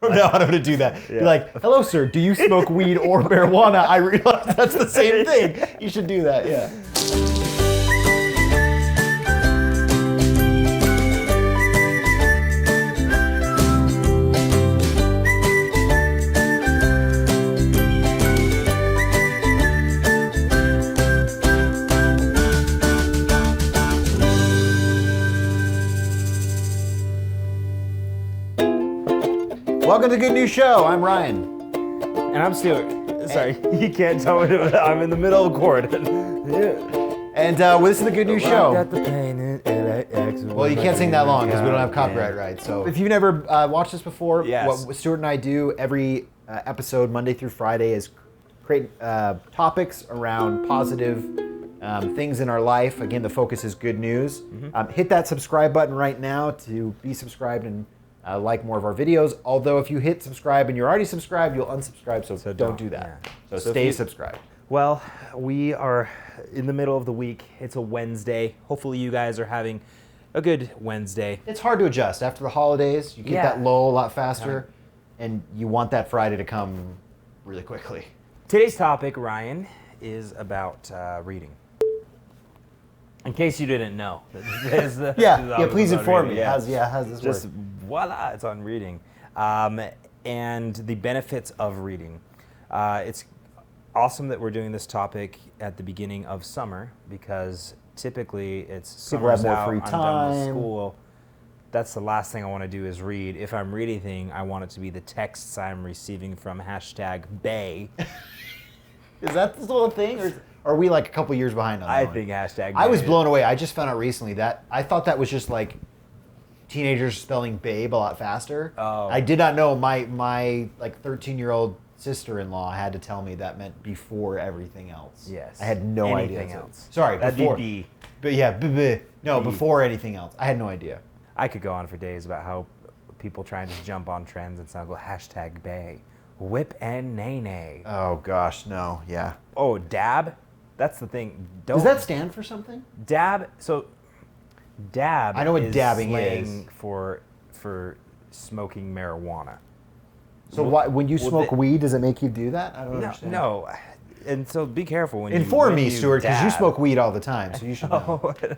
From now on, I'm going to do that. Yeah. Be like, hello, sir, do you smoke weed or marijuana? I realize that's the same thing. You should do that, yeah. Welcome to the Good News Show. I'm Ryan. And I'm Stuart. Sorry, you can't tell me. I'm in the middle of a chord. And this is the Good News Show. Well, you can't sing that long because we don't have copyright rights. So if you've never watched this before, yes. What Stuart and I do every episode, Monday through Friday, is create topics around positive things in our life. Again, the focus is good news. Hit that subscribe button right now to be subscribed and like more of our videos. Although if you hit subscribe and you're already subscribed, you'll unsubscribe, so don't do that. Yeah. So stay subscribed. Well, we are in the middle of the week. It's a Wednesday. Hopefully you guys are having a good Wednesday. It's hard to adjust. After the holidays, you get that lull a lot faster, and you want that Friday to come really quickly. Today's topic, Ryan, is about reading. In case you didn't know. Please inform me. Yeah. How's this Just work? voila, it's on reading. And the benefits of reading. It's awesome that we're doing this topic at the beginning of summer because typically it's People have summer's more out, free I'm done with time. school. That's the last thing I want to do is read. If I'm reading anything, I want it to be the texts I'm receiving from #Bay. Is that still a thing, or are we like a couple years behind on that I one? think #Bay. I was blown away. I just found out recently that I thought that was just like teenagers spelling babe a lot faster. Oh. I did not know. My like 13-year-old sister-in-law had to tell me that meant before everything else. Yes. I had no idea. Anything else. Sorry, That'd before. be B. But yeah, no, B. before anything else. I had no idea. I could go on for days about how people try and just jump on trends and sound go #Bay. Whip and nay nay. Oh gosh, no, yeah. Oh, dab? That's the thing. Does that stand for something? Dab? So, dab. I know what is dabbing slang is. for smoking marijuana. So when you smoke weed, does it make you do that? I don't understand. No. And so be careful when Inform when me, you Stuart, because you dab. smoke weed all the time, so you should know. Oh, you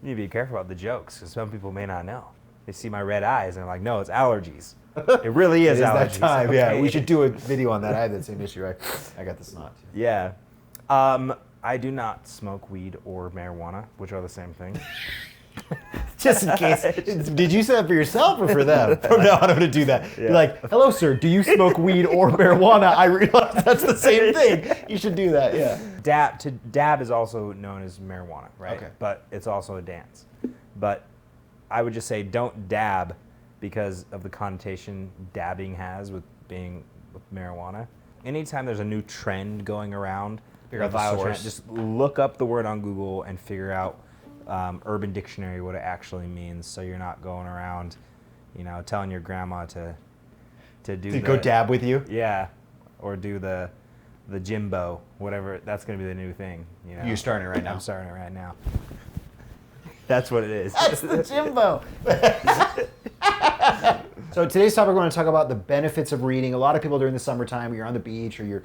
need to be careful about the jokes because some people may not know. They see my red eyes and they're like, no, it's allergies. It really is It is allergies. that time, yeah. okay? We should do a video on that. I have that same issue. I got the snot. Yeah. I do not smoke weed or marijuana, which are the same thing. Just in case. Did you say that for yourself or for them? From now on, I'm going to do that. Yeah. Be like, hello, sir, do you smoke weed or marijuana? I realize that's the same thing. You should do that, yeah. Dab is also known as marijuana, right? Okay. But it's also a dance. But I would just say don't dab because of the connotation dabbing has with being with marijuana. Anytime there's a new trend going around, Figure out the viral source. just look up the word on Google and figure out Urban Dictionary what it actually means, so you're not going around, telling your grandma to Go dab with you? Yeah, or do the Jimbo, whatever. That's gonna be the new thing. You're starting it right now. I'm starting it right now. That's what it is. That's the Jimbo. So today's topic, we're going to talk about the benefits of reading. A lot of people during the summertime, you're on the beach or you're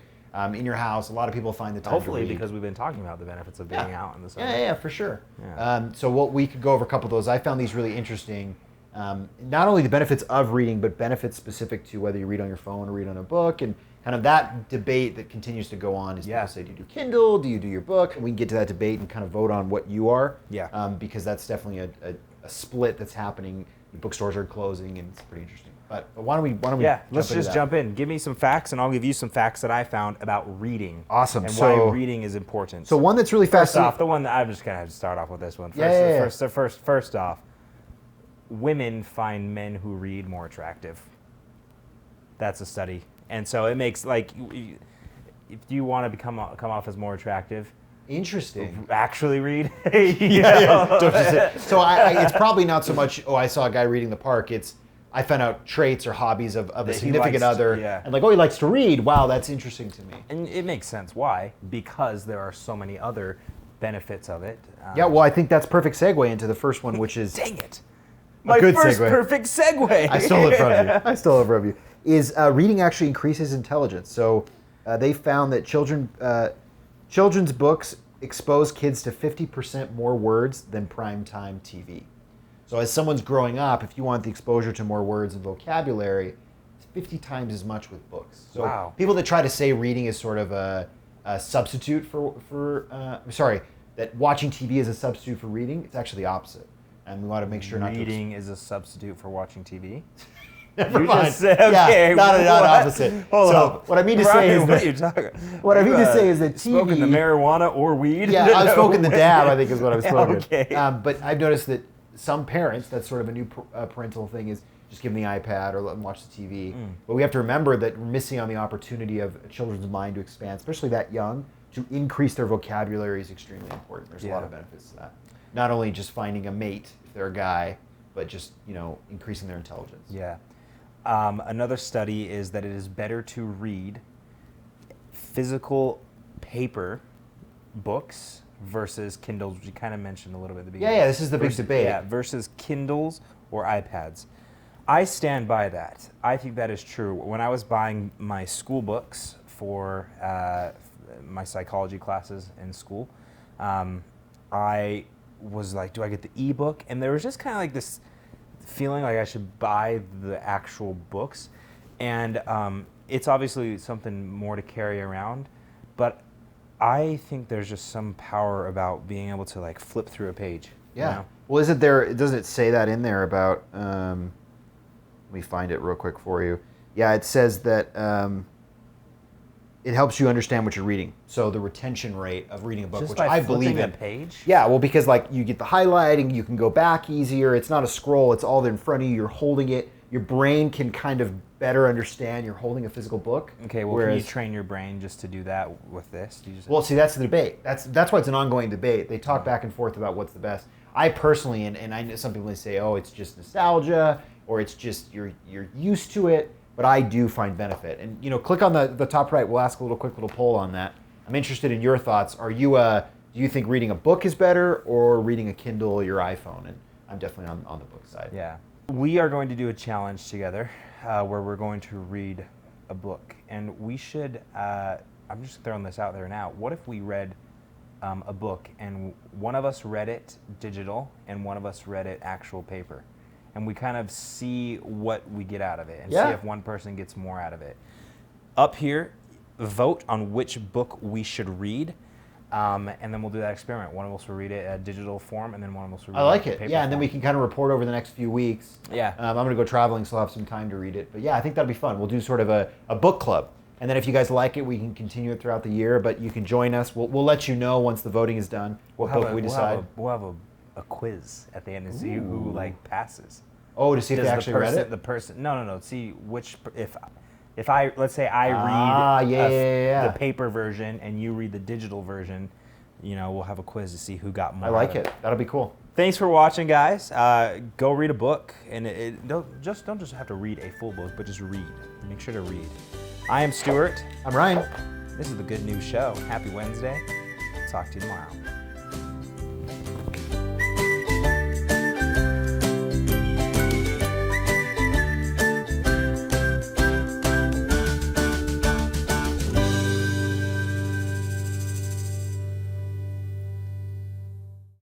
in your house, a lot of people find the time Hopefully, to read. because we've been talking about the benefits of being out in the summer. Yeah, for sure. Yeah. So what we could go over a couple of those. I found these really interesting. Not only the benefits of reading, but benefits specific to whether you read on your phone or read on a book, and kind of that debate that continues to go on is people say, do you do Kindle? Do you do your book? And we can get to that debate and kind of vote on what you are. Yeah. Because that's definitely a split that's happening. The bookstores are closing, and it's pretty interesting. But why don't we? Let's just jump in. Give me some facts, and I'll give you some facts that I found about reading. Awesome. And So- why reading is important. So one that's really First fascinating. off, the one that I'm just gonna have to start off with this one. First off, women find men who read more attractive. That's a study, and so it makes if you want to come off as more attractive, Interesting. actually read. Yeah. Don't just say- So it's probably not so much, I saw a guy reading the park. It's, I found out traits or hobbies of a he significant likes to- other. yeah. And like, he likes to read. Wow, that's interesting to me. And it makes sense. Why? Because there are so many other benefits of it. Yeah, well, I think that's perfect segue into the first one, which is... Dang it. A good first segue. perfect segue. I stole it from you. is reading actually increases intelligence. So they found that children's books expose kids to 50% more words than primetime TV. So as someone's growing up, if you want the exposure to more words and vocabulary, it's 50 times as much with books. So wow. People that try to say reading is sort of a substitute that watching TV is a substitute for reading, it's actually the opposite. And we want to make sure not to... Reading is a substitute for watching TV? Never you mind. Just said, okay, yeah, not opposite. Hold up. What I mean to Ryan, say is what that... are you talking? What I mean to say is that TV... Smoking the marijuana or weed? Yeah, I was smoking the dab, I think is what I was smoking. Okay. But I've noticed that some parents, that's sort of a new parental thing, is just give them the iPad or let them watch the TV. But we have to remember that we're missing on the opportunity of a children's mind to expand, especially that young, to increase their vocabulary is extremely important. There's a lot of benefits to that. Not only just finding a mate if they're a guy, but just, increasing their intelligence. Yeah. Another study is that it is better to read physical paper books versus Kindles, which you kind of mentioned a little bit at the beginning. Yeah, this is the big debate. Yeah, versus Kindles or iPads. I stand by that. I think that is true. When I was buying my school books for my psychology classes in school, I was like, do I get the ebook? And there was just kind of like this feeling like I should buy the actual books. And it's obviously something more to carry around, but I think there's just some power about being able to like flip through a page. Yeah. Well, doesn't it say that in there about, let me find it real quick for you. Yeah, it says that it helps you understand what you're reading. So the retention rate of reading a book, Just which by I believe in. a page? Yeah, well, because like you get the highlighting, you can go back easier. It's not a scroll, it's all in front of you. You're holding it. Your brain can kind of better understand you're holding a physical book. Okay, well, can you train your brain just to do that with this? Well, see, that's the debate. That's why it's an ongoing debate. They talk back and forth about what's the best. I personally, and I know some people say, oh, it's just nostalgia, or it's just you're used to it. But I do find benefit. And click on the top right. We'll ask a quick little poll on that. I'm interested in your thoughts. Do you think reading a book is better or reading a Kindle or your iPhone? And I'm definitely on the book side. Yeah. We are going to do a challenge together where we're going to read a book. And we should, I'm just throwing this out there now. What if we read a book and one of us read it digital and one of us read it actual paper? And we kind of see what we get out of it and see if one person gets more out of it. Up here, vote on which book we should read, and then we'll do that experiment. One of us will read it in digital form, and then one of us will read it in paper form. Yeah, and then we can kind of report over the next few weeks. Yeah. I'm going to go traveling, so I'll have some time to read it. But yeah, I think that'll be fun. We'll do sort of a book club. And then if you guys like it, we can continue it throughout the year, but you can join us. We'll let you know once the voting is done what book we decide. We'll have a quiz at the end to see who like passes. Oh, to see if they actually read it? The person, no. See which if I let's say I read the paper version and you read the digital version, we'll have a quiz to see who got more. I like it. That'll be cool. Thanks for watching, guys. Go read a book, and don't just have to read a full book, but just read. Make sure to read. I am Stuart. I'm Ryan. This is the Good News Show. Happy Wednesday. Talk to you tomorrow.